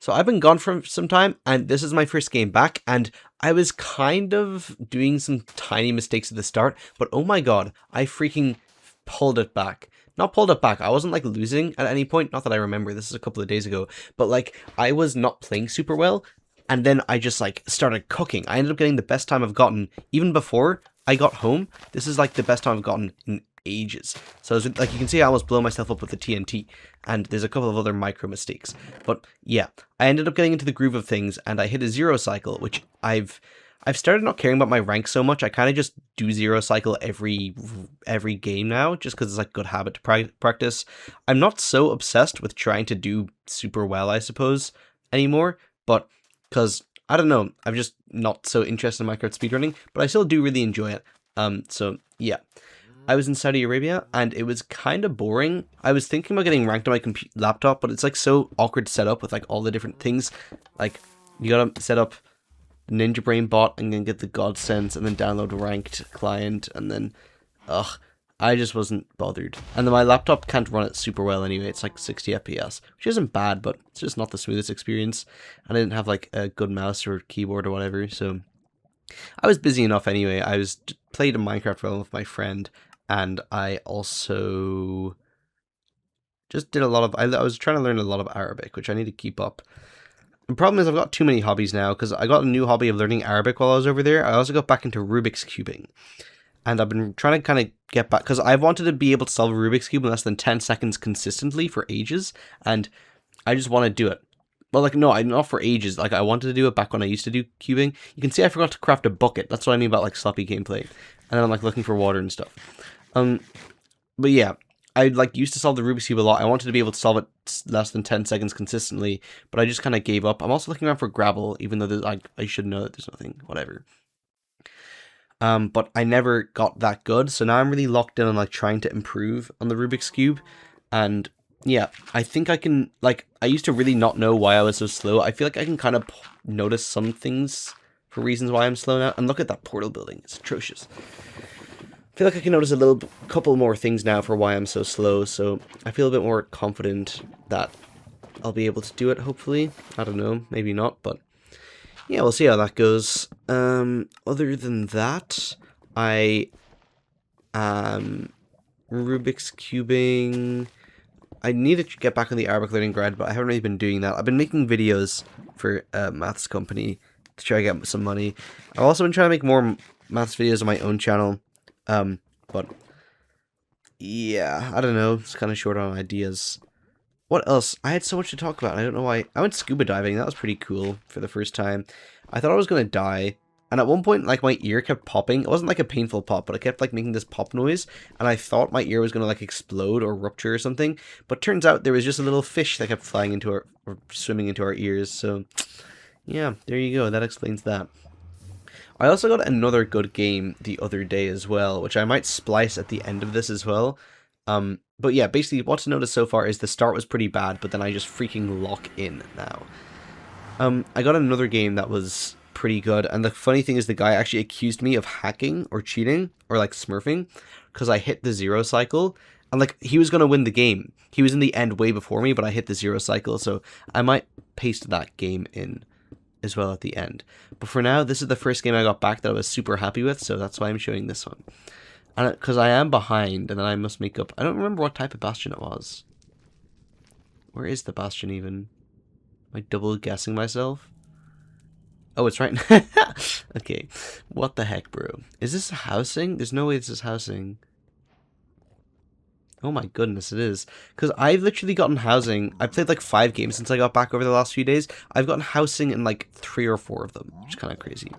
So I've been gone for some time, and this is my first game back, and I was kind of doing some tiny mistakes at the start, but oh my god, I freaking pulled it back. Not pulled it back, I wasn't like losing at any point, not that I remember, this is a couple of days ago, but like, I was not playing super well, and then I just like started cooking. I ended up getting the best time I've gotten, even before I got home. This is like the best time I've gotten in ages. So like you can see I almost blow myself up with the TNT, and there's a couple of other micro mistakes. But yeah, I ended up getting into the groove of things, and I hit a zero cycle, which I've started not caring about my rank so much. I kind of just do zero cycle every game now, just because it's like good habit to practice. I'm not so obsessed with trying to do super well, I suppose, anymore, but because I don't know, I'm just not so interested in Minecraft speedrunning, but I still do really enjoy it. So yeah. I was in Saudi Arabia, and it was kind of boring. I was thinking about getting ranked on my laptop, but it's like so awkward to set up with like all the different things. Like, you gotta set up Ninja Brain bot and then get the God Sense and then download a ranked client, and then, I just wasn't bothered. And then my laptop can't run it super well anyway. It's like 60 FPS, which isn't bad, but it's just not the smoothest experience. And I didn't have like a good mouse or keyboard or whatever, so I was busy enough anyway. I was played a Minecraft realm with my friend, and I also just did a lot of, I was trying to learn a lot of Arabic, which I need to keep up. The problem is I've got too many hobbies now, because I got a new hobby of learning Arabic while I was over there. I also got back into Rubik's Cubing, and I've been trying to kind of get back, because I wanted to be able to solve a Rubik's Cube in less than 10 seconds consistently for ages, and I just want to do it. Well, like, no, not for ages. Like, I wanted to do it back when I used to do cubing. You can see I forgot to craft a bucket. That's what I mean about, like, sloppy gameplay. And then I'm, like, looking for water and stuff. But yeah, I, like, used to solve the Rubik's Cube a lot. I wanted to be able to solve it less than 10 seconds consistently, but I just kind of gave up. I'm also looking around for gravel, even though there's, like, I should know that there's nothing, whatever. But I never got that good, so now I'm really locked in on, like, trying to improve on the Rubik's Cube, and yeah, I think I can, like, I used to really not know why I was so slow. I feel like I can kind of notice some things for reasons why I'm slow now. And look at that portal building. It's atrocious. I feel like I can notice couple more things now for why I'm so slow. So I feel a bit more confident that I'll be able to do it, hopefully. I don't know. Maybe not, but yeah, we'll see how that goes. Other than that, I am Rubik's Cubing. I need to get back on the Arabic learning grind, but I haven't really been doing that. I've been making videos for a maths company to try to get some money. I've also been trying to make more maths videos on my own channel. But yeah, I don't know. It's kind of short on ideas. What else? I had so much to talk about. I don't know why. I went scuba diving. That was pretty cool for the first time. I thought I was going to die. And at one point, like, my ear kept popping. It wasn't like a painful pop, but it kept, like, making this pop noise. And I thought my ear was going to, like, explode or rupture or something. But turns out there was just a little fish that kept flying into our, or swimming into our ears. So, yeah, there you go. That explains that. I also got another good game the other day as well, which I might splice at the end of this as well. But yeah, basically what to notice so far is the start was pretty bad, but then I just freaking lock in now. I got another game that was pretty good, and the funny thing is the guy actually accused me of hacking or cheating or like smurfing because I hit the zero cycle, and like he was gonna win the game. He was in the end way before me, but I hit the zero cycle, so I might paste that game in as well at the end. But for now, this is the first game I got back that I was super happy with, so that's why I'm showing this one. And because I am behind, and then I must make up. I don't remember what type of bastion it was. Where is the bastion even? Am I double guessing myself? Oh, it's right. Okay. What the heck, bro? Is this housing? There's no way this is housing. Oh my goodness, it is. Because I've literally gotten housing. I've played like 5 games since I got back over the last few days. I've gotten housing in like 3 or 4 of them, which is kind of crazy.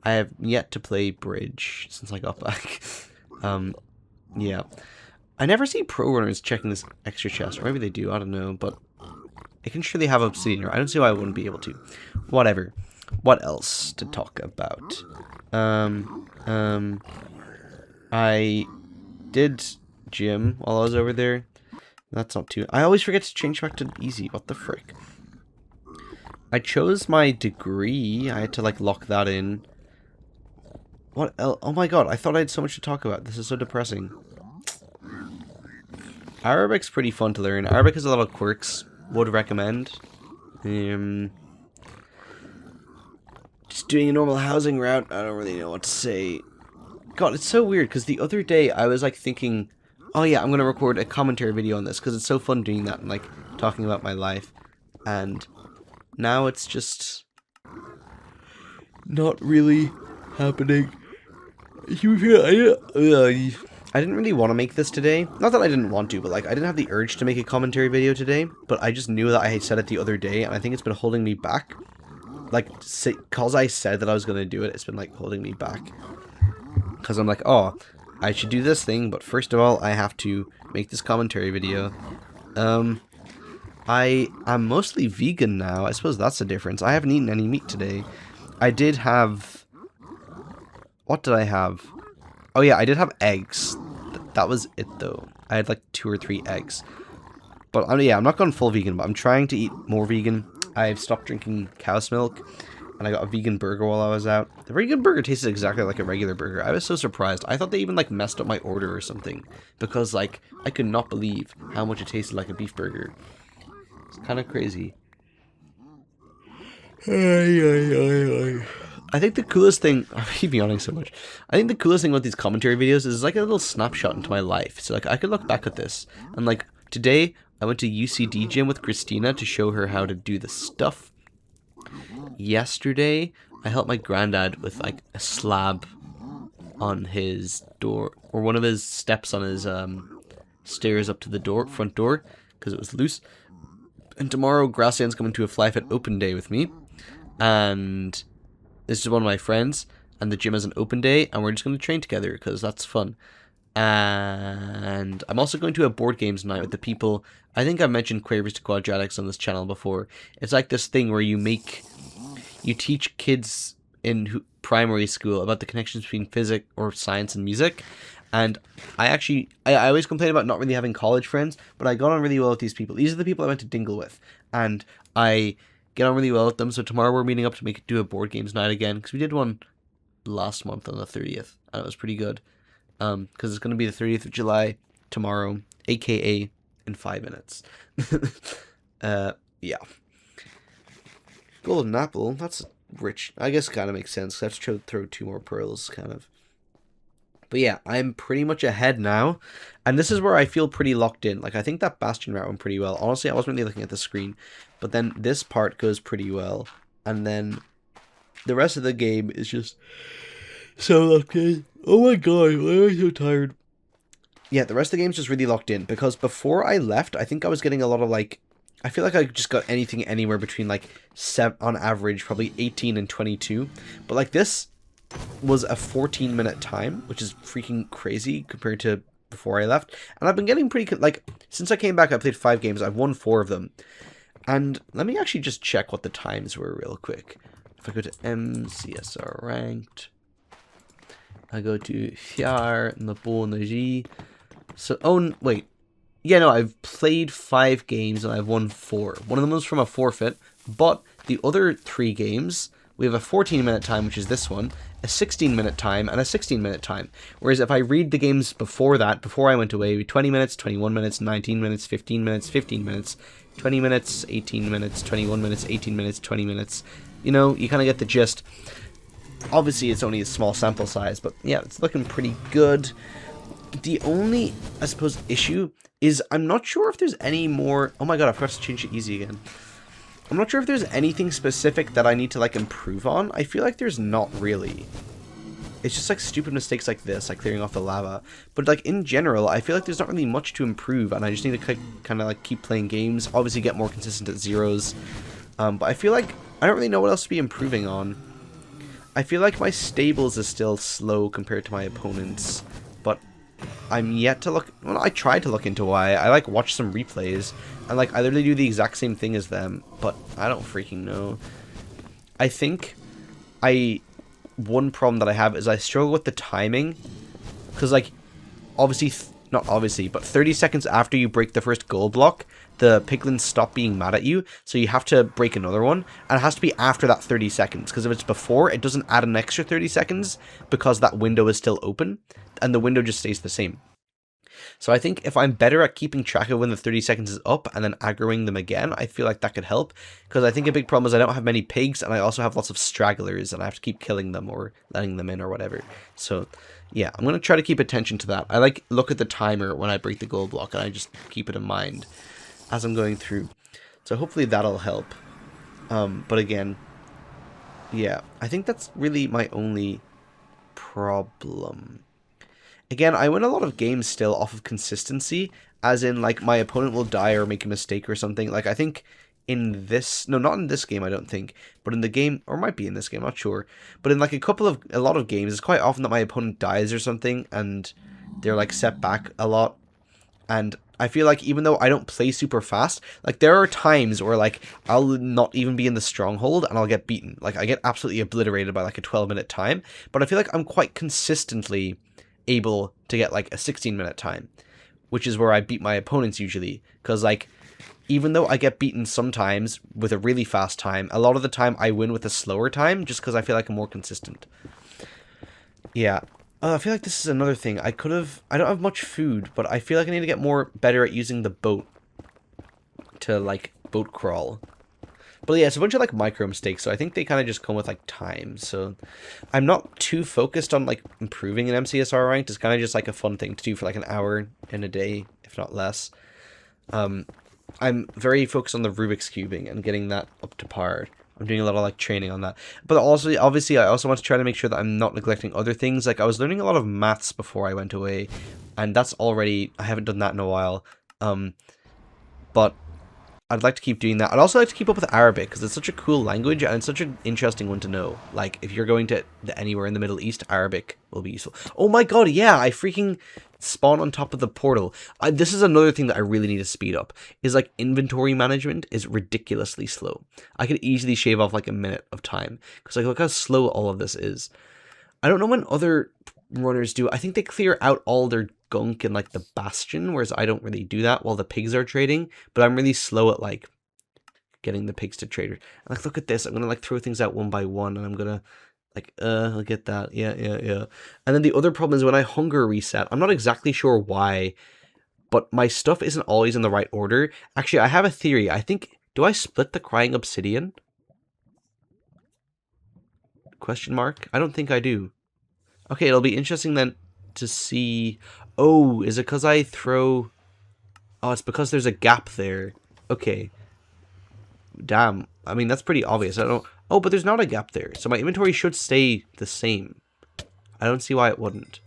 I have yet to play bridge since I got back. Yeah. I never see pro runners checking this extra chest. Or maybe they do, I don't know. But I can surely have obsidian. I don't see why I wouldn't be able to. Whatever. What else to talk about? I did gym while I was over there. That's not too... I always forget to change back to easy. What the frick? I chose my degree. I had to, like, lock that in. What else? Oh my god, I thought I had so much to talk about. This is so depressing. Arabic's pretty fun to learn. Arabic has a lot of quirks. Would recommend. Just doing a normal housing route. I don't really know what to say. God, it's so weird, because the other day I was, like, thinking, oh yeah, I'm going to record a commentary video on this, because it's so fun doing that and, like, talking about my life. And now it's just not really happening. I didn't really want to make this today. Not that I didn't want to, but, like, I didn't have the urge to make a commentary video today, but I just knew that I had said it the other day, and I think it's been holding me back. Like, because I said that I was going to do it, it's been, like, holding me back. Because I'm like, oh, I should do this thing, but first of all, I have to make this commentary video. I am mostly vegan now. I suppose that's the difference. I haven't eaten any meat today. I did have... What did I have? Oh yeah, I did have eggs. That was it, though. I had like 2 or 3 eggs. But yeah, I'm not going full vegan, but I'm trying to eat more vegan. I've stopped drinking cow's milk. And I got a vegan burger while I was out. The vegan burger tasted exactly like a regular burger. I was so surprised. I thought they even, like, messed up my order or something. Because, like, I could not believe how much it tasted like a beef burger. It's kind of crazy. I think the coolest thing... I keep yawning so much. I think the coolest thing about these commentary videos is, like, a little snapshot into my life. So, like, I could look back at this. And, like, today, I went to UCD gym with Christina to show her how to do the stuff. Yesterday, I helped my granddad with, like, a slab on his door, or one of his steps on his stairs up to the front door, because it was loose. And tomorrow, Gracian's coming to a Fly Fit open day with me, and this is one of my friends, and the gym has an open day, and we're just going to train together, because that's fun. And I'm also going to a board games night with the people. I think I've mentioned Quavers to Quadratics on this channel before. It's like this thing where you teach kids in primary school about the connections between physics or science and music. And I always complain about not really having college friends, but I got on really well with these people. These are the people I went to Dingle with, and I get on really well with them. So tomorrow we're meeting up to do a board games night again, because we did one last month on the 30th, and it was pretty good. Because it's going to be the 30th of July tomorrow, aka in 5 minutes. Yeah. Golden apple, that's rich. I guess kind of makes sense. I have to throw 2 more pearls, kind of. But yeah, I'm pretty much ahead now. And this is where I feel pretty locked in. Like, I think that Bastion route went pretty well. Honestly, I wasn't really looking at the screen. But then this part goes pretty well. And then the rest of the game is just so locked in. Oh my god, why am I so tired? Yeah, the rest of the game's just really locked in. Because before I left, I think I was getting a lot of, like... I feel like I just got anything anywhere between, like, on average, probably 18 and 22. But, like, this was a 14-minute time, which is freaking crazy compared to before I left. And I've been getting pretty... Like, since I came back, I played 5 games. I've won 4 of them. And let me actually just check what the times were real quick. If I go to MCSR ranked... I go to Fjær Nabonergi. So, wait. Yeah, no, I've played 5 games and I've won 4. One of them was from a forfeit, but the other 3 games, we have a 14-minute time, which is this one, a 16-minute time, and a 16-minute time. Whereas if I read the games before that, before I went away, 20 minutes, 21 minutes, 19 minutes, 15 minutes, 15 minutes, 20 minutes, 18 minutes, 21 minutes, 18 minutes, 20 minutes. You know, you kind of get the gist. Obviously, it's only a small sample size, but yeah, it's looking pretty good. The only, I suppose, issue is I'm not sure if there's any more... Oh my god, I forgot to change to easy again. I'm not sure if there's anything specific that I need to, like, improve on. I feel like there's not really. It's just, like, stupid mistakes like this, like clearing off the lava. But, like, in general, I feel like there's not really much to improve, and I just need to kind of, like, keep playing games. Obviously, get more consistent at zeros. But I feel like I don't really know what else to be improving on. I feel like my stables is still slow compared to my opponents, but I'm yet to look... Well, I tried to look into why. I, like, watched some replays, and, like, I literally do the exact same thing as them, but I don't freaking know. I think one problem that I have is I struggle with the timing, because, like, obviously, not obviously, but 30 seconds after you break the first gold block, the piglins stop being mad at you, so you have to break another one, and it has to be after that 30 seconds, because if it's before, it doesn't add an extra 30 seconds, because that window is still open, and the window just stays the same. So I think if I'm better at keeping track of when the 30 seconds is up and then aggroing them again, I feel like that could help. Because I think a big problem is I don't have many pigs, and I also have lots of stragglers, and I have to keep killing them or letting them in or whatever. So yeah, I'm going to try to keep attention to that. I like look at the timer when I break the goal block, and I just keep it in mind as I'm going through. So hopefully that'll help. But again, yeah, I think that's really my only problem. Again, I win a lot of games still off of consistency, as in, like, my opponent will die or make a mistake or something. Like, I think in this, no, not in this game, I don't think, but in the game, or might be in this game, I'm not sure, but in, like, a lot of games, it's quite often that my opponent dies or something, and they're, like, set back a lot, and I feel like even though I don't play super fast, like, there are times where, like, I'll not even be in the stronghold and I'll get beaten. Like, I get absolutely obliterated by, like, a 12-minute time, but I feel like I'm quite consistently able to get like a 16-minute time, which is where I beat my opponents usually, because like even though I get beaten sometimes with a really fast time, a lot of the time I win with a slower time just because I feel like I'm more consistent. Yeah. I feel like this is another thing. I don't have much food, but I feel like I need to get better at using the boat to like boat crawl. But yeah, it's a bunch of like micro mistakes, so I think they kind of just come with like time. So I'm not too focused on like improving an MCSR ranked. It's kind of just like a fun thing to do for like an hour in a day, if not less. I'm very focused on the Rubik's cubing and getting that up to par. I'm doing a lot of like training on that. But also, obviously, I also want to try to make sure that I'm not neglecting other things. Like I was learning a lot of maths before I went away, and that's already, I haven't done that in a while. But I'd like to keep doing that. I'd also like to keep up with Arabic, because it's such a cool language, and it's such an interesting one to know. Like, if you're going to anywhere in the Middle East, Arabic will be useful. Oh my god, yeah, I freaking spawn on top of the portal. This is another thing that I really need to speed up, is like inventory management is ridiculously slow. I could easily shave off like a minute of time, because like look how slow all of this is. I don't know when other runners do. I think they clear out all their gunk in like the bastion, whereas I don't really do that while the pigs are trading, but I'm really slow at like getting the pigs to trade. Like, look at this, I'm gonna like throw things out one by one, and I'm gonna like I'll get that, yeah. And then the other problem is when I hunger reset, I'm not exactly sure why, but my stuff isn't always in the right order. Actually, I have a theory. I think, do I split the crying obsidian? Question mark? I don't think I do. Okay, it'll be interesting then to see. Oh, is it because I throw... Oh, it's because there's a gap there. Okay. Damn. I mean, that's pretty obvious. I don't... Oh, but there's not a gap there. So my inventory should stay the same. I don't see why it wouldn't.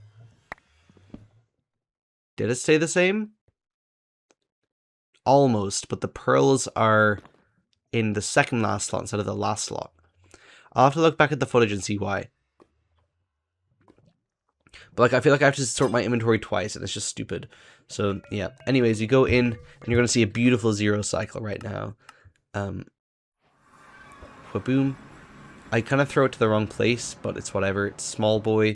Did it stay the same? Almost, but the pearls are in the second last slot instead of the last slot. I'll have to look back at the footage and see why. But like, I feel like I have to sort my inventory twice, and it's just stupid. So yeah. Anyways, you go in, and you're gonna see a beautiful zero cycle right now. Boom. I kind of throw it to the wrong place, but it's whatever. It's small boy.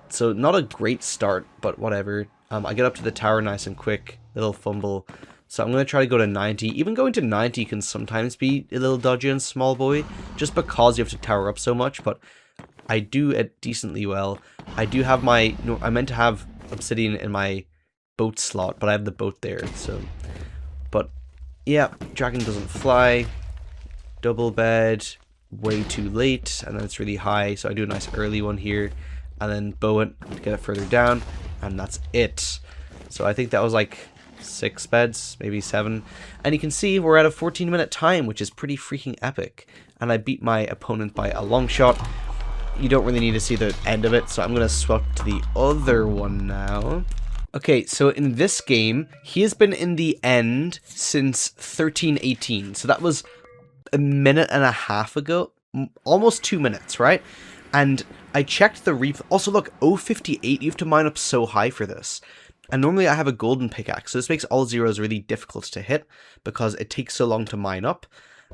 So not a great start, but whatever. I get up to the tower nice and quick. Little fumble. So I'm gonna try to go to 90. Even going to 90 can sometimes be a little dodgy on small boy, just because you have to tower up so much. But I do it decently well. I do have my... No, I meant to have obsidian in my boat slot, but I have the boat there, so... But, yeah, dragon doesn't fly. Double bed. Way too late, and then it's really high, so I do a nice early one here. And then bow it to get it further down, and that's it. So I think that was like 6 beds, maybe 7. And you can see we're at a 14-minute time, which is pretty freaking epic. And I beat my opponent by a long shot. You don't really need to see the end of it, so I'm going to swap to the other one now. Okay, so in this game, he has been in the end since 1318. So that was a minute and a half ago. Almost 2 minutes, right? And I checked the replay. Also, look, 058, you have to mine up so high for this. And normally I have a golden pickaxe, so this makes all zeros really difficult to hit because it takes so long to mine up.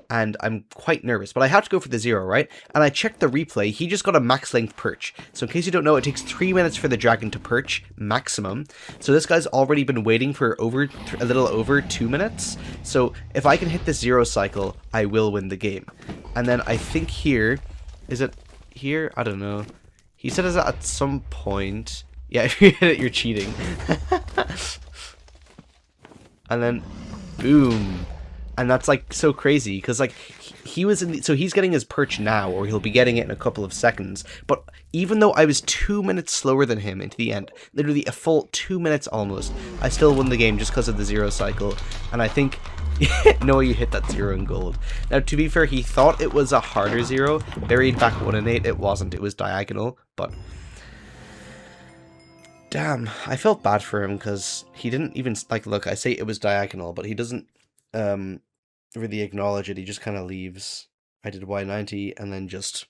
And I'm quite nervous, but I have to go for the 0, right? And I checked the replay, he just got a max length perch. So in case you don't know, it takes 3 minutes for the dragon to perch, maximum. So this guy's already been waiting for a little over 2 minutes. So if I can hit this 0 cycle, I will win the game. And then I think here, is it here? I don't know. He said it's at some point. Yeah, if you hit it, you're cheating. And then, boom. And that's like so crazy because like he was in so he's getting his perch now, or he'll be getting it in a couple of seconds. But even though I was 2 minutes slower than him into the end, literally a full 2 minutes almost, I still won the game just because of the 0 cycle. And I think no, you hit that 0 in gold. Now, to be fair, he thought it was a harder 0. Buried back 1 and 8. It wasn't. It was diagonal, but. Damn, I felt bad for him because he didn't even, like, look, I say it was diagonal, but he doesn't really acknowledge it. He just kind of leaves. I did Y90 and then just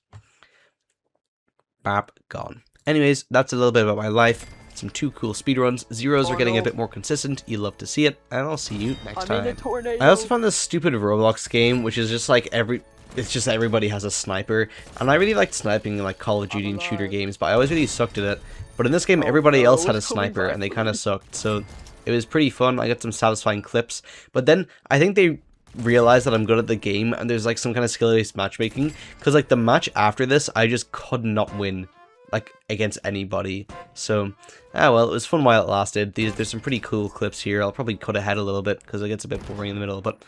bap, gone. Anyways, that's a little bit about my life. Some 2 cool speedruns. Zeros are getting a bit more consistent. You love to see it, and I'll see you next time. I also found this stupid Roblox game, which is just like it's just everybody has a sniper, and I really liked sniping in like Call of Duty and shooter games, but I always really sucked at it. But in this game, everybody else had a sniper, and they kind of sucked, so it was pretty fun. I got some satisfying clips, but then I think they realized that I'm good at the game, and there's like some kind of skill-based matchmaking, because like the match after this, I just could not win, like, against anybody. So, well, it was fun while it lasted. There's some pretty cool clips here. I'll probably cut ahead a little bit, because it gets a bit boring in the middle, but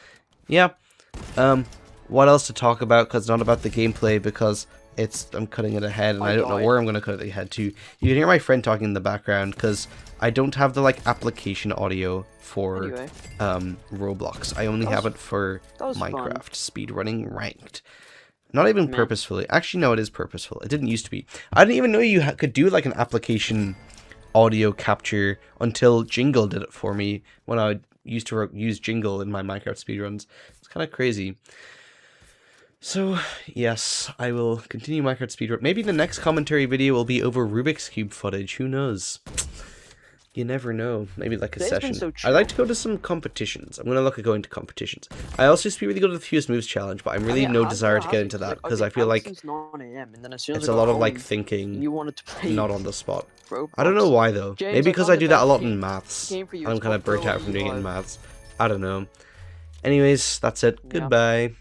yeah. What else to talk about, because it's not about the gameplay, because I'm cutting it ahead, and I don't know where I'm going to cut it ahead to. You can hear my friend talking in the background, because I don't have the, like, application audio for Roblox. I only have it for Minecraft speedrunning ranked. Not even purposefully. Actually, no, it is purposeful. It didn't used to be. I didn't even know you could do, like, an application audio capture until Jingle did it for me when I used to use Jingle in my Minecraft speedruns. It's kind of crazy. So, yes, I will continue Minecraft speedrun. Maybe the next commentary video will be over Rubik's Cube footage. Who knows? You never know. Maybe like a session. I'd like to go to some competitions. I'm going to look at going to competitions. I also used to be really good at the Fewest Moves challenge, but I'm really no desire to get into that because I feel like it's a lot of like thinking, not on the spot. I don't know why though. Maybe because I do that a lot in maths. I'm kind of burnt out from doing it in maths. I don't know. Anyways, that's it. Goodbye.